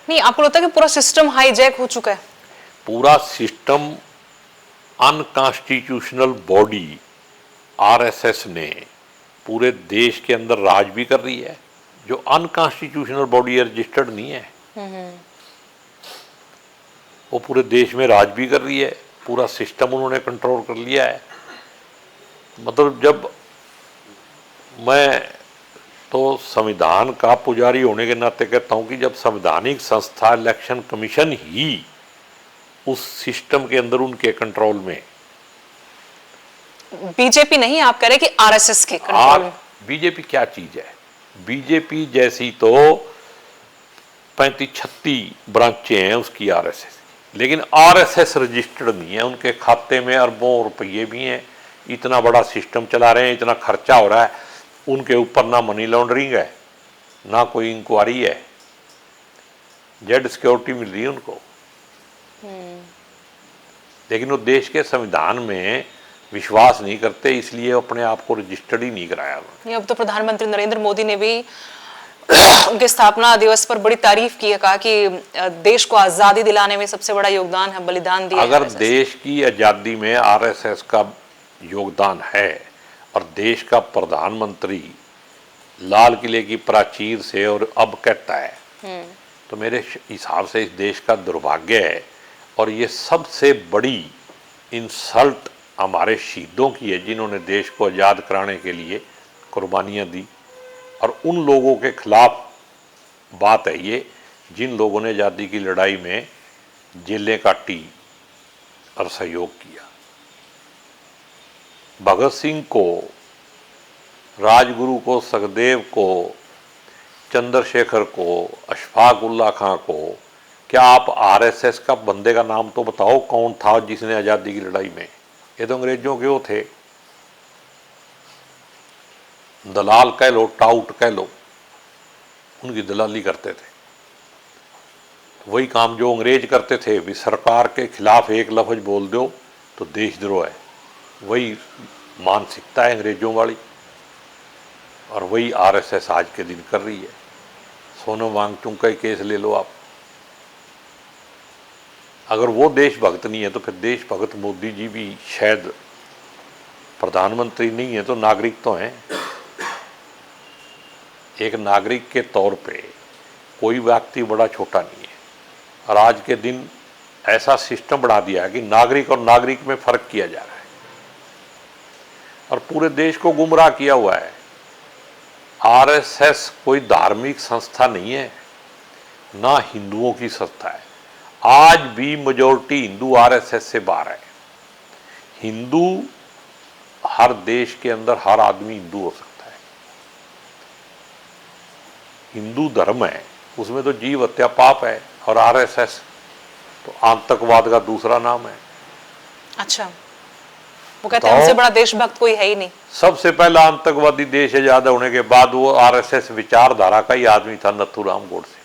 नहीं, आपको लगता है कि पूरा सिस्टम हाईजैक हो चुका है? पूरा सिस्टम अनकॉन्स्टिट्यूशनल बॉडी आरएसएस ने पूरे देश के अंदर राज भी कर रही है। जो अनकॉन्स्टिट्यूशनल बॉडी रजिस्टर्ड नहीं है वो पूरे देश में राज भी कर रही है। पूरा सिस्टम उन्होंने कंट्रोल कर लिया है। मतलब जब मैं तो संविधान का पुजारी होने के नाते कहता हूं कि जब संवैधानिक संस्था इलेक्शन कमीशन ही उस सिस्टम के अंदर उनके कंट्रोल में, बीजेपी नहीं, आप कह रहे कि आरएसएस के कंट्रोल में। बीजेपी क्या चीज है? बीजेपी जैसी तो 35-36 ब्रांचें हैं उसकी आरएसएस, लेकिन आरएसएस रजिस्टर्ड नहीं है। उनके खाते में अरबों रुपये भी हैं, इतना बड़ा सिस्टम चला रहे हैं, इतना खर्चा हो रहा है। उनके ऊपर ना मनी लॉन्ड्रिंग है, ना कोई इंक्वायरी है, जेड सिक्योरिटी मिल रही है उनको। लेकिन वो देश के संविधान में विश्वास नहीं करते, इसलिए अपने आप को रजिस्टर्ड ही नहीं कराया उन्होंने। अब तो प्रधानमंत्री नरेंद्र मोदी ने भी उनके स्थापना दिवस पर बड़ी तारीफ की है, कहा कि देश को आजादी दिलाने में सबसे बड़ा योगदान है, बलिदान दिया। अगर देश की आजादी में आरएसएस का योगदान है और देश का प्रधानमंत्री लाल किले की प्राचीर से और अब कहता है, तो मेरे हिसाब से इस देश का दुर्भाग्य है। और ये सबसे बड़ी इंसल्ट हमारे शहीदों की है जिन्होंने देश को आज़ाद कराने के लिए कुर्बानियाँ दी, और उन लोगों के खिलाफ बात है ये जिन लोगों ने आज़ादी की लड़ाई में जेलें काटी और सहयोग किया। भगत सिंह को, राजगुरु को, सुखदेव को, चंद्रशेखर को, अशफाक उल्ला खां को, क्या आप आरएसएस का बंदे का नाम तो बताओ कौन था जिसने आज़ादी की लड़ाई में? ये तो अंग्रेजों के वो थे, दलाल कह लो, टाउट कह लो, उनकी दलाली करते थे। वही काम जो अंग्रेज करते थे, भी सरकार के खिलाफ एक लफ्ज बोल दो तो देशद्रोह है। वही मानसिकता है अंग्रेजों वाली, और वही आरएसएस आज के दिन कर रही है। सोनम वांगचुक का ही केस ले लो आप। अगर वो देशभक्त नहीं है तो फिर देशभक्त मोदी जी भी शायद प्रधानमंत्री नहीं है तो नागरिक तो हैं। एक नागरिक के तौर पे कोई व्यक्ति बड़ा छोटा नहीं है, और आज के दिन ऐसा सिस्टम बढ़ा दिया है कि नागरिक और नागरिक में फर्क किया जा रहा है और पूरे देश को गुमराह किया हुआ है। आरएसएस कोई धार्मिक संस्था नहीं है, ना हिंदुओं की संस्था है। आज भी मेजॉरिटी हिंदू आरएसएस से बाहर है। हिंदू हर देश के अंदर हर आदमी हिंदू हो सकता है। हिंदू धर्म है, उसमें तो जीव हत्या पाप है, और आरएसएस तो आतंकवाद का दूसरा नाम है। अच्छा, वो कहते हैं हमसे बड़ा देशभक्त कोई है ही नहीं। सबसे पहला आतंकवादी देश आजाद होने के बाद वो आरएसएस विचारधारा का ही आदमी था, नथुराम गोडसे,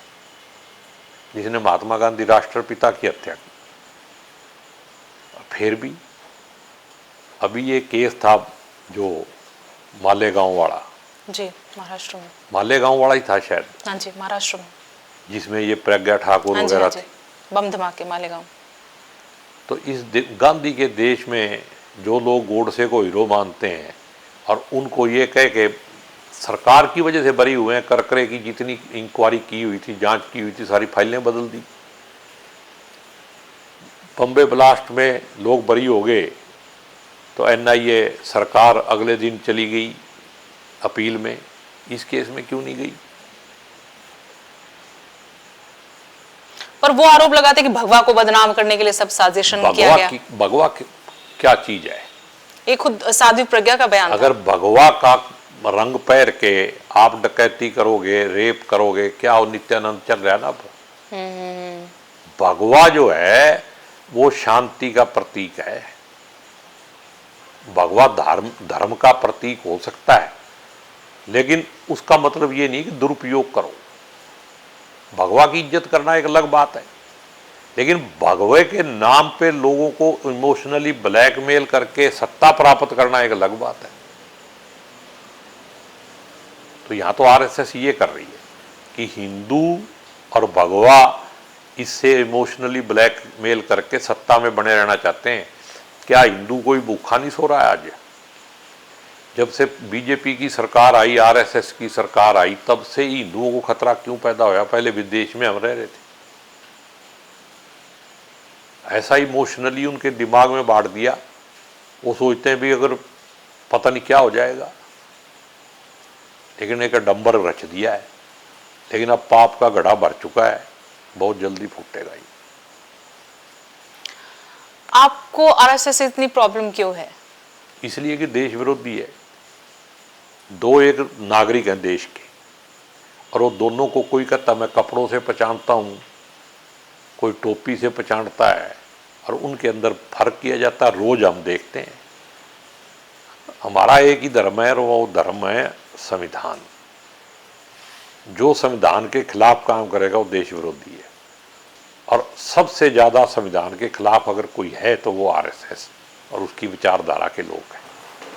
जिसने महात्मा गांधी राष्ट्रपिता की हत्या की। फिर भी अभी ये केस था जो मालेगांव वाला, जी, महाराष्ट्र में, मालेगांव वाला ही था शायद। हाँ जी, महाराष्ट्र में, जिसमें ये प्रज्ञा ठाकुर वगैरह थे, बम धमाके मालेगांव। तो इस गांधी के देश में जो लोग गोडसे को हीरो मानते हैं और उनको ये कह के सरकार की वजह से बरी हुए हैं, करकरे की जितनी इंक्वायरी की हुई थी, जांच की हुई थी, सारी फाइलें बदल दी। बम्बे ब्लास्ट में लोग बरी हो गए तो एनआईए सरकार अगले दिन चली गई अपील में। इस केस में क्यों नहीं गई? पर वो आरोप लगाते कि भगवा को बदनाम करने के लिए सब साजिशन किया गया। भगवा क्या चीज है? एक खुद साध्वी प्रज्ञा का बयान। अगर भगवा का रंग पैर के आप डकैती करोगे, रेप करोगे, क्या वो नित्यानंद चल रहा है ना? भगवा जो है वो शांति का प्रतीक है। भगवा धर्म का प्रतीक हो सकता है, लेकिन उसका मतलब ये नहीं कि दुरुपयोग करो। भगवा की इज्जत करना एक अलग बात है, लेकिन भगवे के नाम पे लोगों को इमोशनली ब्लैकमेल करके सत्ता प्राप्त करना एक अलग बात है। तो यहां तो आरएसएस ये कर रही है कि हिंदू और भगवा इससे इमोशनली ब्लैकमेल करके सत्ता में बने रहना चाहते हैं। क्या हिंदू कोई भूखा नहीं सो रहा है आज? जब से बीजेपी की सरकार आई, आरएसएस की सरकार आई, तब से हिंदुओं को खतरा क्यों पैदा होया? पहले विदेश में हम रह रहे थे। ऐसा इमोशनली उनके दिमाग में बांट दिया, वो सोचते हैं भी अगर पता नहीं क्या हो जाएगा, लेकिन एक डंबर रच दिया है। लेकिन अब पाप का घड़ा भर चुका है, बहुत जल्दी फूटेगा ये। आपको आरएसएस से इतनी प्रॉब्लम क्यों है? इसलिए कि देश विरोधी है। दो एक नागरिक हैं देश के, और वो दोनों को कोई कहता मैं कपड़ों से पहचानता हूँ, कोई टोपी से पहचानता है, और उनके अंदर फर्क किया जाता है। रोज हम देखते हैं। हमारा एक ही धर्म है और वो धर्म है संविधान। जो संविधान के खिलाफ काम करेगा वो देश विरोधी है, और सबसे ज़्यादा संविधान के खिलाफ अगर कोई है तो वो आरएसएस और उसकी विचारधारा के लोग हैं।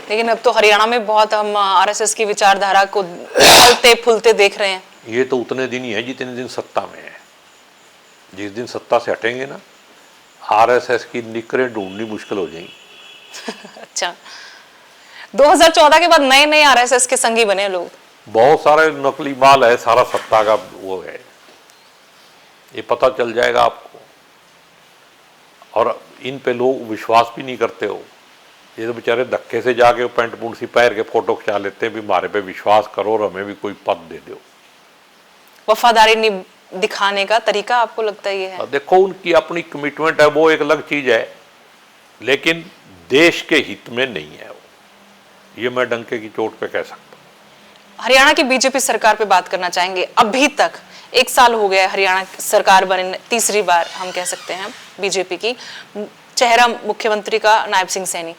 लेकिन अब तो हरियाणा में बहुत हम आरएसएस की विचारधारा को फलते फूलते देख रहे हैं। ये तो उतने दिन ही है जितने दिन सत्ता में है। जिस दिन सत्ता से हटेंगे ना, आरएसएस की निकरें ढूंढनी मुश्किल हो जाएंगी। अच्छा, 2014 के बाद नए नए आरएसएस के संगी बने लोग। बहुत सारे नकली माल है, सारा सत्ता का वो है, ये पता चल जाएगा आपको। और इन पे लोग विश्वास भी नहीं करते हो। ये तो बेचारे धक्के से जाके पैंट पूंट सी पैर के फोटो खिंचा लेते हैं भी हमारे पे विश्वास करो और हमें भी कोई पद दे दो। वफादारी दिखाने का तरीका आपको लगता है ये है? देखो, उनकी अपनी कमिटमेंट है, वो एक अलग चीज है, लेकिन देश के हित में नहीं है वो। ये मैं डंके की चोट पे कह सकता हूँ। हरियाणा की बीजेपी सरकार पे बात करना चाहेंगे। अभी तक 1 साल हो गया हरियाणा सरकार बने, तीसरी बार हम कह सकते हैं बीजेपी की। चेहरा मुख्यमंत्री का नायब सिंह सैनी।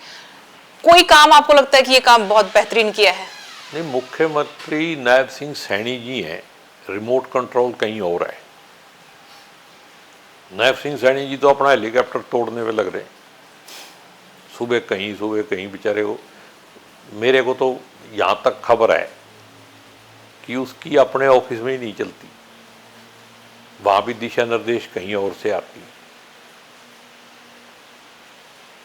कोई काम आपको लगता है कि ये काम बहुत बेहतरीन किया है? नहीं, मुख्यमंत्री नायब सिंह सैनी जी हैं, रिमोट कंट्रोल कहीं और है। नायब सिंह सैनी जी तो अपना हेलीकॉप्टर तोड़ने में लग रहे हैं, सुबह कहीं बेचारे को। मेरे को तो यहाँ तक खबर है कि उसकी अपने ऑफिस में ही नहीं चलती, वहाँ भी दिशा निर्देश कहीं और से आती है।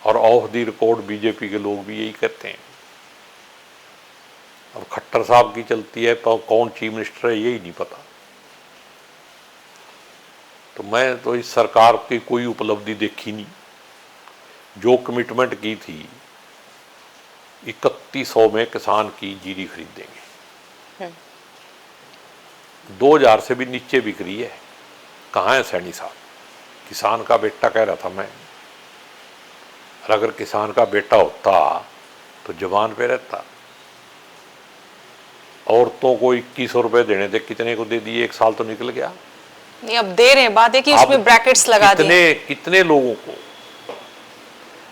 और ऑफ द रिकॉर्ड बीजेपी के लोग भी यही कहते हैं। अब खट्टर साहब की चलती है, पर कौन चीफ मिनिस्टर है यही नहीं पता। तो मैं तो इस सरकार की कोई उपलब्धि देखी नहीं। जो कमिटमेंट की थी 3100 में किसान की जीरी खरीदेंगे, 2000 से भी नीचे बिक रही है। कहाँ है सैनी साहब? किसान का बेटा कह रहा था मैं, और अगर किसान का बेटा होता तो जवान पे रहता। औरतों को 2100 रुपए देने थे, कितने को दे दिए? 1 साल तो निकल गया। नहीं, अब दे रहे हैं। बात है कि उसमें ब्रैकेट्स लगा दिए। कितने लोगों को।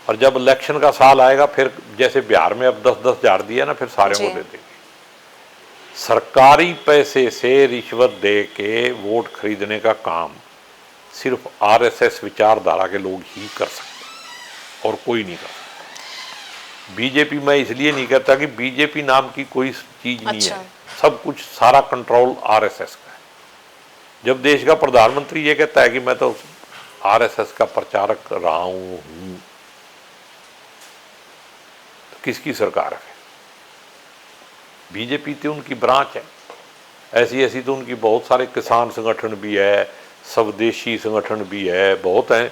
और जब इलेक्शन का साल आएगा फिर जैसे बिहार में अब 10-10 हजार दिया ना, फिर सारे को दे देंगे। सरकारी पैसे से रिश्वत दे के वोट खरीदने का काम सिर्फ आरएसएस विचारधारा के लोग ही कर सकते और कोई नहीं कर सकता। बीजेपी मैं इसलिए नहीं कहता कि बीजेपी नाम की कोई चीज नहीं है। सब कुछ सारा कंट्रोल आरएसएस का है। जब देश का प्रधानमंत्री ये कहता है कि मैं तो आरएसएस का प्रचारक रहा हूं, तो किसकी सरकार है? बीजेपी तो उनकी ब्रांच है। ऐसी तो उनकी बहुत सारे किसान संगठन भी है, स्वदेशी संगठन भी है, बहुत हैं।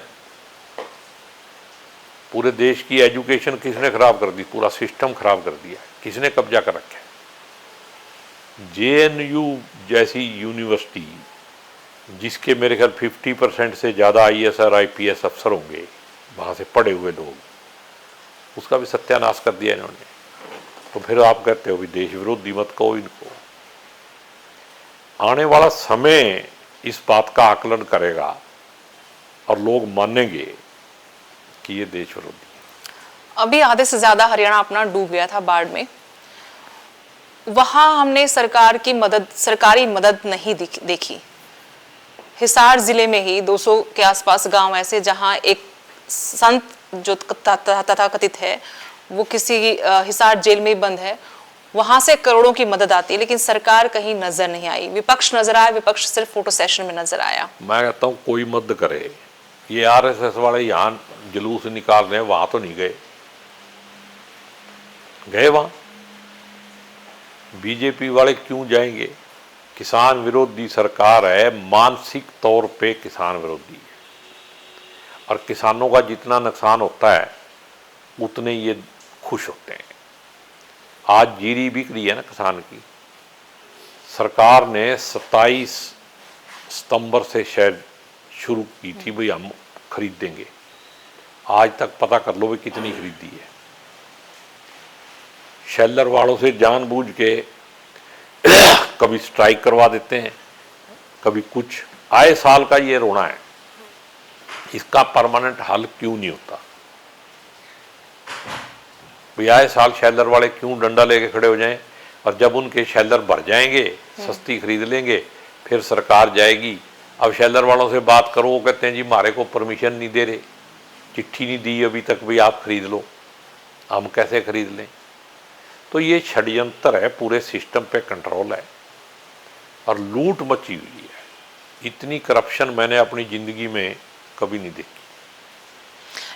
पूरे देश की एजुकेशन किसने खराब कर दी? पूरा सिस्टम खराब कर दिया। किसने कब्जा कर रखा है? जेएनयू जैसी यूनिवर्सिटी, जिसके मेरे ख्याल 50% से ज़्यादा आईएएस आईपीएस अफसर होंगे, वहाँ से पढ़े हुए लोग, उसका भी सत्यानाश कर दिया इन्होंने। तो फिर आप कहते हो भी देश विरोधी मत कहो इनको। आने वाला समय इस बात का आकलन करेगा और लोग मानेंगे कि ये देश विरोधी है। अभी आधे से ज्यादा हरियाणा अपना डूब गया था बाढ़ में। वहां हमने सरकारी मदद नहीं देखी। हिसार जिले में ही 200 के आसपास गांव ऐसे जहां एक संत जो तथाकथित है, वो किसी हिसार जेल में बंद है, वहां से करोड़ों की मदद आती है, लेकिन सरकार कहीं नजर नहीं आई, विपक्ष नजर आया, विपक्ष सिर्फ फोटो सेशन में नजर आया। मैं कहता हूँ कोई मदद करे, ये आरएसएस वाले यहाँ जुलूस निकाल रहे हैं, वहां तो नहीं गए, गए वहां? बीजेपी वाले क्यों जाएंगे? किसान विरोधी सरकार है, मानसिक तौर पे किसान विरोधी है, और किसानों का जितना नुकसान होता है उतने ये खुश होते हैं। आज जीरी बिक रही है ना किसान की, सरकार ने 27 सितंबर से शायद शुरू की थी, भाई हम खरीद देंगे, आज तक पता कर लो भाई कितनी खरीदी है। शेलर वालों से जानबूझ के कभी स्ट्राइक करवा देते हैं, कभी कुछ, आए साल का ये रोना है। इसका परमानेंट हल क्यों नहीं होता? भाई आए साल शेलर वाले क्यों डंडा लेके खड़े हो जाएं, और जब उनके शेलर भर जाएंगे, सस्ती खरीद लेंगे, फिर सरकार जाएगी। अब शेलर वालों से बात करो, वो कहते हैं जी हमारे को परमिशन नहीं दे रहे, चिट्ठी नहीं दी अभी तक, भाई आप खरीद लो, हम कैसे खरीद लें? तो ये षड्यंत्र है, पूरे सिस्टम पे कंट्रोल है और लूट मची हुई है। इतनी करप्शन मैंने अपनी जिंदगी में कभी नहीं देखी।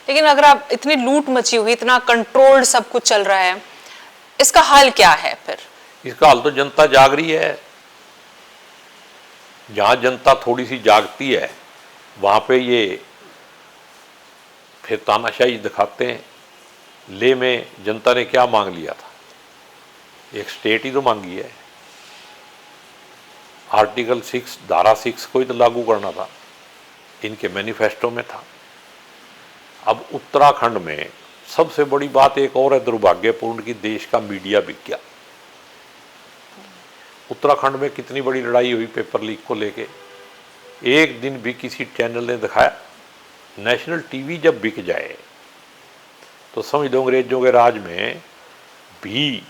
लेकिन अगर आप इतनी लूट मची हुई, इतना कंट्रोल्ड सब कुछ चल रहा है, इसका हल क्या है फिर? इसका हल तो जनता जाग रही है। जहां जनता थोड़ी सी जागती है वहां पे ये फिर तानाशाही दिखाते हैं। ले में जनता ने क्या मांग लिया था? एक स्टेट ही तो मांगी है। आर्टिकल 6 धारा 6 को ही तो लागू करना था, इनके मैनिफेस्टो में था। अब उत्तराखंड में सबसे बड़ी बात एक और है दुर्भाग्यपूर्ण कि देश का मीडिया बिक गया। उत्तराखंड में कितनी बड़ी लड़ाई हुई पेपर लीक को लेके, एक दिन भी किसी चैनल ने दिखाया? नेशनल टीवी जब बिक जाए तो समझ लो अंग्रेजों के राज में भी,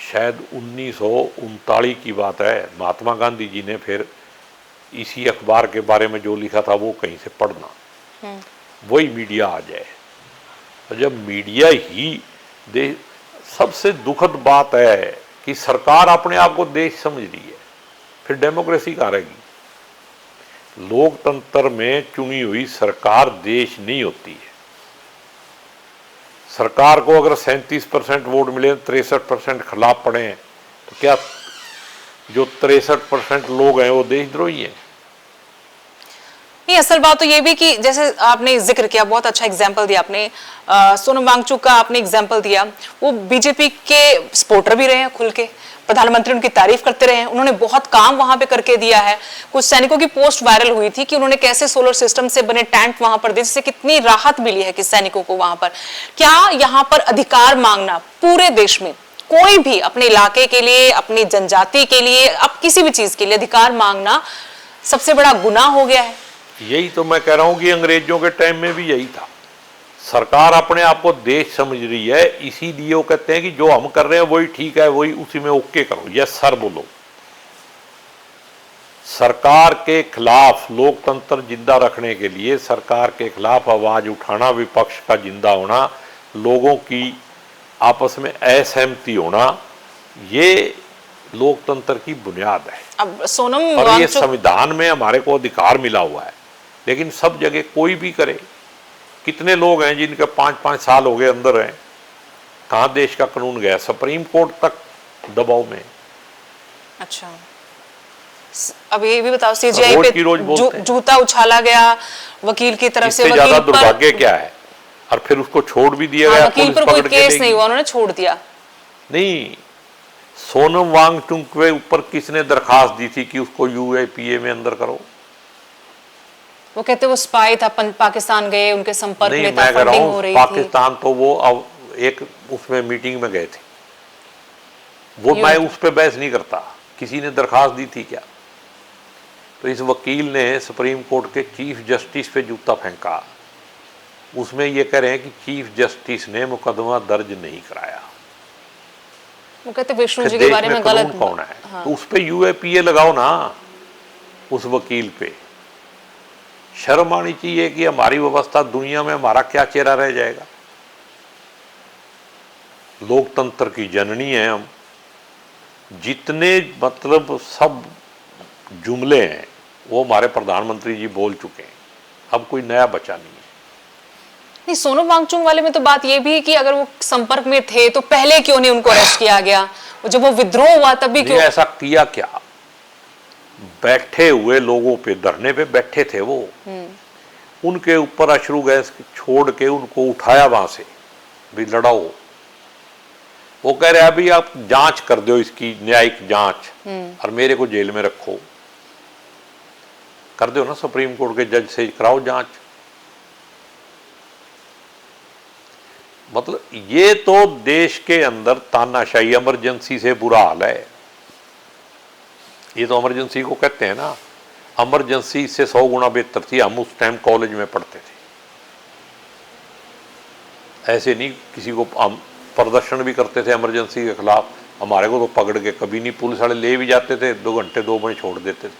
शायद 1939 की बात है, महात्मा गांधी जी ने फिर इसी अखबार के बारे में जो लिखा था वो कहीं से पढ़ना, वही मीडिया आ जाए। और जब मीडिया ही सबसे दुखद बात है कि सरकार अपने आप को देश समझ रही है, फिर डेमोक्रेसी कहाँ रहेगी? लोकतंत्र में चुनी हुई सरकार देश नहीं होती है। सरकार को अगर 37% वोट मिले, 63% खिलाफ पड़े हैं, तो क्या जो 63% लोग हैं वो देशद्रोही हैं? नहीं, असल बात तो ये भी कि जैसे आपने जिक्र किया, बहुत अच्छा एग्जाम्पल दिया आपने, सोनम वांगचुक का आपने एग्जाम्पल दिया। वो बीजेपी के सपोर्टर भी रहे हैं, खुल के प्रधानमंत्री उनकी तारीफ करते रहे हैं, उन्होंने बहुत काम वहां पे करके दिया है। कुछ सैनिकों की पोस्ट वायरल हुई थी कि उन्होंने कैसे सोलर सिस्टम से बने टैंक वहां पर दिए, जिससे कितनी राहत मिली है कि सैनिकों को वहां पर। क्या यहाँ पर अधिकार मांगना पूरे देश में, कोई भी अपने इलाके के लिए, अपनी जनजाति के लिए, अब किसी भी चीज के लिए अधिकार मांगना सबसे बड़ा गुनाह हो गया है? यही तो मैं कह रहा हूं कि अंग्रेजों के टाइम में भी यही था। सरकार अपने आप को देश समझ रही है, इसीलिए वो कहते हैं कि जो हम कर रहे हैं वही ठीक है, वही उसी में ओके करो, यस सर बोलो। सरकार के खिलाफ, लोकतंत्र जिंदा रखने के लिए सरकार के खिलाफ आवाज उठाना, विपक्ष का जिंदा होना, लोगों की आपस में असहमति होना, ये लोकतंत्र की बुनियाद है। अब सोनम और ये संविधान में हमारे को अधिकार मिला हुआ है, लेकिन सब जगह कोई भी करे। कितने लोग हैं जिनके 5-5 साल हो गए अंदर हैं, कहाँ देश का कानून गया? सुप्रीम कोर्ट तक दबाव में। अच्छा, अब ये भी बताओ, सीजीआई पे जूता उछाला गया वकील की तरफ से, ज्यादा दुर्भाग्य क्या है? और फिर उसको छोड़ भी दिया गया, वकील पर कोई केस नहीं हुआ, उन्होंने छोड़ दिया। नहीं, सोनम वांगचुक के ऊपर किसने दरखास्त दी थी कि उसको यूएपीए में अंदर करो? वो कहते वो स्पाई था, पाकिस्तान गए, उनके संपर्क में था, फंडिंग हो रही थी। पाकिस्तान तो वो अब एक उसमें मीटिंग में गए थे, वो मैं उस पर बहस नहीं करता, किसी ने दरखास्त दी थी क्या? तो इस वकील ने सुप्रीम कोर्ट के चीफ जस्टिस पे जूता फेंका। उसमें ये कह रहे हैं कि चीफ जस्टिस ने मुकदमा दर्ज नहीं कराया। वो कहते विष्णु जी के बारे में गलत कौन है? हाँ। तो उस पे यूएपीए लगाओ ना, उस वकील पे। शर्म आनी चाहिए कि हमारी व्यवस्था दुनिया में हमारा क्या चेहरा रह जाएगा। लोकतंत्र की जननी है हम। जितने मतलब सब जुमले हैं वो हमारे प्रधानमंत्री जी बोल चुके हैं, अब कोई नया बचा नहीं है। नहीं, सोनम वांगचुक वाले में तो बात ये भी है कि अगर वो संपर्क में थे तो पहले क्यों नहीं उनको अरेस्ट किया गया, जब वो विद्रोह हुआ तब भी क्यों? ऐसा किया क्या? बैठे हुए लोगों पे, धरने पे बैठे थे वो, उनके ऊपर अश्रु गैस छोड़ के उनको उठाया वहां से, भी लड़ाओ। वो कह रहे अभी आप जांच कर दो, इसकी न्यायिक जांच, और मेरे को जेल में रखो। कर दो ना, सुप्रीम कोर्ट के जज से कराओ जांच। मतलब ये तो देश के अंदर तानाशाही, इमरजेंसी से बुरा हाल है। ये तो इमरजेंसी को कहते हैं ना, इमरजेंसी से 100 गुना बेहतर थी। हम उस टाइम कॉलेज में पढ़ते थे, ऐसे नहीं किसी को, हम प्रदर्शन भी करते थे इमरजेंसी के खिलाफ, हमारे को तो पकड़ के कभी नहीं, पुलिस वाले ले भी जाते थे, 2 घंटे 2 बजे छोड़ देते थे।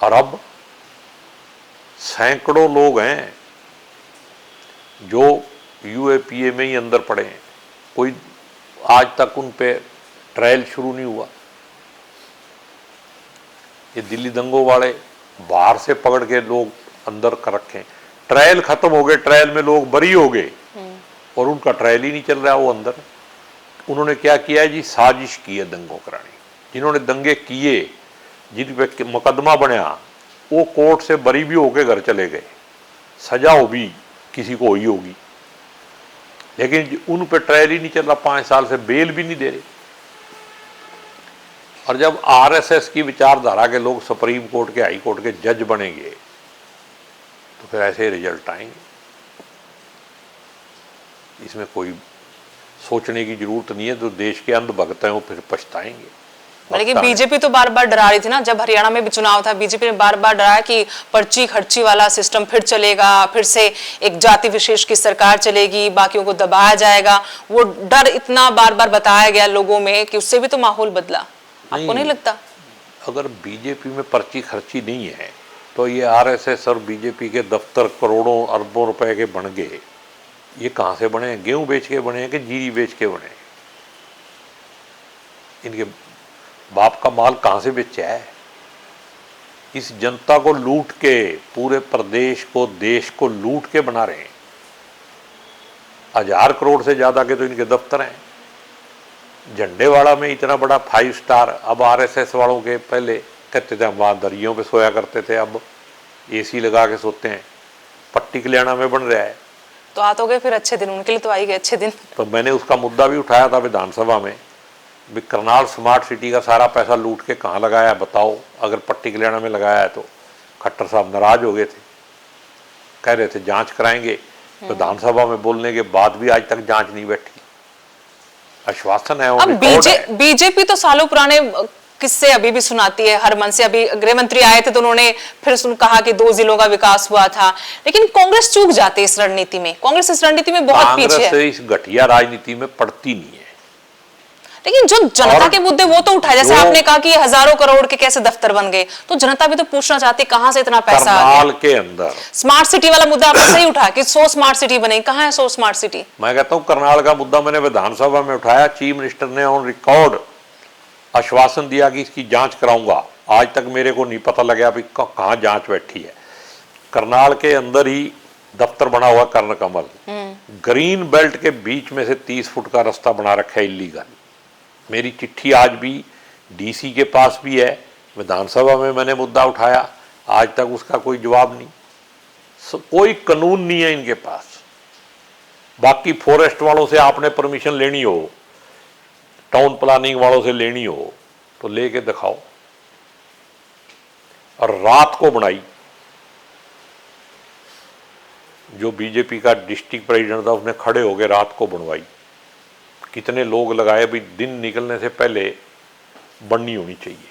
और अब सैकड़ों लोग हैं जो यूएपीए में ही अंदर पड़े हैं, कोई आज तक उन पे ट्रायल शुरू नहीं हुआ। ये दिल्ली दंगों वाले बाहर से पकड़ के लोग अंदर कर रखे, ट्रायल खत्म हो गए, ट्रायल में लोग बरी हो गए और उनका ट्रायल ही नहीं चल रहा वो अंदर। उन्होंने क्या किया है जी, साजिश की है दंगों कराने। जिन्होंने दंगे किए, जिन पे मुकदमा बना, वो कोर्ट से बरी भी होके घर चले गए, सजा हो भी किसी को हुई होगी, लेकिन उन पे ट्रायल ही नहीं चल रहा। 5 साल से बेल भी नहीं दे रहे। और जब आरएसएस की विचारधारा के लोग सुप्रीम कोर्ट के, हाई कोर्ट के जज बनेंगे तो फिर ऐसे रिजल्ट आएंगे। इसमें कोई सोचने की जरूरत नहीं है। तो देश के अंधभक्त हैं वो फिर पछताएंगे। लेकिन बीजेपी तो बार बार डरा रही थी ना, जब हरियाणा में भी चुनाव था, बीजेपी ने बार बार डराया कि पर्ची खर्ची वाला सिस्टम फिर चलेगा, फिर से एक जाति विशेष की सरकार चलेगी, बाकियों को दबाया जाएगा। वो डर इतना बार बार बताया गया लोगों में कि उससे भी तो माहौल बदला। आपको नहीं लगता? अगर बीजेपी में पर्ची खर्ची नहीं है तो ये आरएसएस और बीजेपी के दफ्तर करोड़ों अरबों रुपए के बन गए। ये कहां से बने? गेहूं बेच के बने हैं कि जीरी बेच के बने? इनके बाप का माल कहां से बेचा है? इस जनता को लूट के, पूरे प्रदेश को, देश को लूट के बना रहे हैं। 1000 करोड़ से ज्यादा के तो इनके दफ्तर हैं। झंडेवाड़ा में इतना बड़ा 5 स्टार, अब आरएसएस वालों के, पहले कहते थे हम वहाँ दरियों पे सोया करते थे, अब एसी लगा के सोते हैं। पट्टी कल्याणा में बन रहा है। तो आ तो गए फिर अच्छे दिन, उनके लिए तो आ ही गए अच्छे दिन। तो मैंने उसका मुद्दा भी उठाया था विधानसभा में, भी करनाल स्मार्ट सिटी का सारा पैसा लूट के कहाँ लगाया है बताओ। अगर पट्टी कल्याणा में लगाया है तो खट्टर साहब नाराज हो गए थे, कह रहे थे जांच कराएंगे। विधानसभा में बोलने के बाद भी आज तक जांच नहीं बैठी। आश्वासन है। अब बीजेपी तो सालों पुराने किस्से अभी भी सुनाती है हर मन से। अभी गृह मंत्री आए थे तो उन्होंने फिर कहा कि 2 जिलों का विकास हुआ था, लेकिन कांग्रेस चूक जाती है इस रणनीति में। कांग्रेस इस रणनीति में बहुत पीछे है। कांग्रेस इस घटिया राजनीति में पड़ती नहीं है। लेकिन जो जनता के मुद्दे वो तो उठाए, जैसे आपने कहा कि हजारों करोड़ के कैसे दफ्तर बन गए, तो जनता भी तो पूछना चाहती है कहां से इतना पैसा आ गया। करनाल के अंदर स्मार्ट सिटी वाला मुद्दा आपने सही उठाया कि 100 स्मार्ट सिटी बने, कहां है 100 स्मार्ट सिटी? मैं कहता हूं करनाल का मुद्दा मैंने विधानसभा में उठाया। चीफ मिनिस्टर ने ऑन रिकॉर्ड आश्वासन दिया कि इसकी जांच कराऊंगा। आज तक मेरे को नहीं पता लगा भी कहां जांच बैठी है। करनाल के अंदर ही दफ्तर बना हुआ कर्ण कमल, ग्रीन बेल्ट के बीच में से 30 फुट का रास्ता बना रखा है इलीगल। मेरी चिट्ठी आज भी डीसी के पास भी है, विधानसभा में मैंने मुद्दा उठाया, आज तक उसका कोई जवाब नहीं। कोई कानून नहीं है इनके पास। बाकी फॉरेस्ट वालों से आपने परमिशन लेनी हो, टाउन प्लानिंग वालों से लेनी हो तो लेके दिखाओ। और रात को बनाई, जो बीजेपी का डिस्ट्रिक्ट प्रेसिडेंट था उसने खड़े हो गए रात को बनवाई। कितने लोग लगाए भी, दिन निकलने से पहले बननी होनी चाहिए।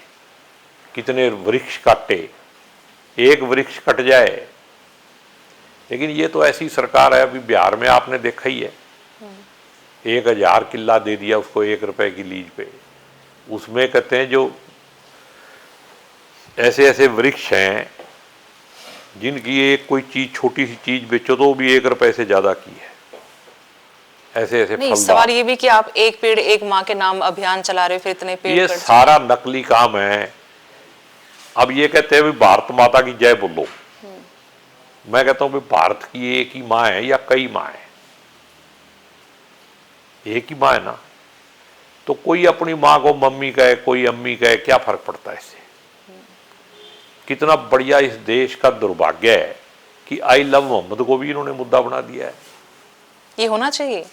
कितने वृक्ष काटे, एक वृक्ष कट जाए। लेकिन ये तो ऐसी सरकार है, अभी बिहार में आपने देखा ही है, 1000 किला दे दिया उसको 1 रुपए की लीज पे। उसमें कहते हैं जो ऐसे ऐसे वृक्ष हैं जिनकी एक कोई चीज, छोटी सी चीज बेचो तो वो भी 1 रुपए से ज्यादा की है। ऐसे ऐसे नहीं, फलदार, सवाल ये भी कि आप एक पेड़ एक माँ के नाम अभियान चला रहे हो, फिर इतने पेड़ ये कट सारा नकली काम है। अब ये कहते हैं भी भारत माता की जय बोलो, मैं कहता हूं भी भारत की एक ही माँ है या कई माँ है? एक ही माँ है ना, तो कोई अपनी माँ को मम्मी कहे, कोई अम्मी कहे, क्या फर्क पड़ता है इससे? कितना बढ़िया इस देश का दुर्भाग्य है कि आई लव मोहम्मद को भी इन्होंने मुद्दा बना दिया है। ये होना चाहिए।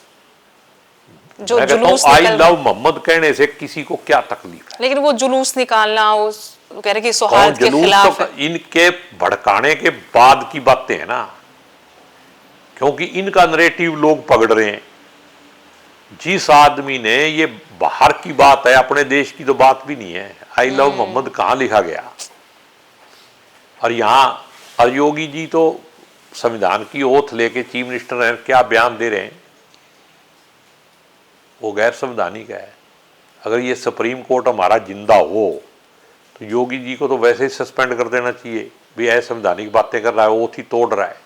जो मैं कहता हूं जुलूस आई निकल लव मोहम्मद कहने से किसी को क्या तकलीफ है? लेकिन वो जुलूस निकालना, वो कह रहे कि कौन सौहार्द के जुलूस? खिलाफ तो है। इनके भड़काने के बाद की बातें हैं ना, क्योंकि इनका नरेटिव लोग पकड़ रहे हैं। जिस आदमी ने, ये बाहर की बात है, अपने देश की तो बात भी नहीं है। आई लव मोहम्मद कहां लिखा गया? और यहां योगी जी तो संविधान की ओथ लेके चीफ मिनिस्टर हैं, क्या बयान दे रहे हैं, वो गैर संवैधानिक है। अगर ये सुप्रीम कोर्ट हमारा जिंदा हो तो योगी जी को तो वैसे ही सस्पेंड कर देना चाहिए, भी असंवैधानिक बातें कर रहा है, ओथ ही तोड़ रहा है,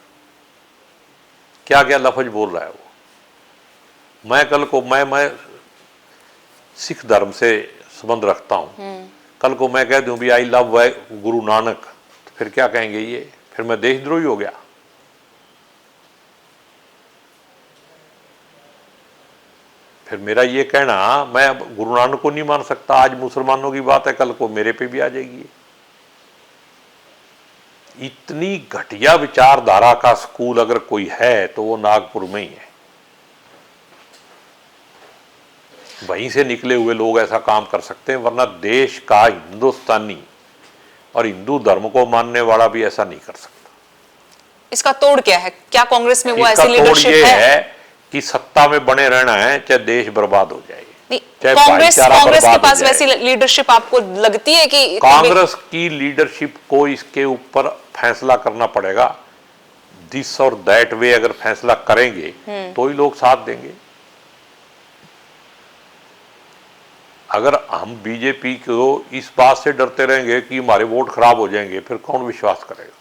क्या क्या लफ्ज बोल रहा है वो। मैं कल को, मैं सिख धर्म से संबंध रखता हूं, कल को मैं कह दूं भी आई लव गुरु नानक, तो फिर क्या कहेंगे ये? फिर मैं देशद्रोही हो गया। फिर मेरा ये कहना, मैं अब गुरु नानक को नहीं मान सकता, आज मुसलमानों की बात है, कल को मेरे पे भी आ जाएगी। इतनी घटिया विचारधारा का स्कूल अगर कोई है तो वो नागपुर में ही है। वहीं से निकले हुए लोग ऐसा काम कर सकते हैं, वरना देश का हिंदुस्तानी और हिंदू धर्म को मानने वाला भी ऐसा नहीं कर सकता। इसका तोड़ क्या है? क्या कांग्रेस में वो इसका ऐसी तोड़ लीडरशिप ये है? है कि सत्ता में बने रहना है, चाहे देश बर्बाद हो जाए। नहीं, चाहे कांग्रेस भाईचारा के बर्बाद हो पास जाए। वैसी लीडरशिप आपको लगती है कि कांग्रेस की लीडरशिप को इसके ऊपर फैसला करना पड़ेगा। दिस और दैट वे अगर फैसला करेंगे तो ही लोग साथ देंगे। अगर हम बीजेपी को इस बात से डरते रहेंगे कि हमारे वोट खराब हो जाएंगे, फिर कौन विश्वास करेगा?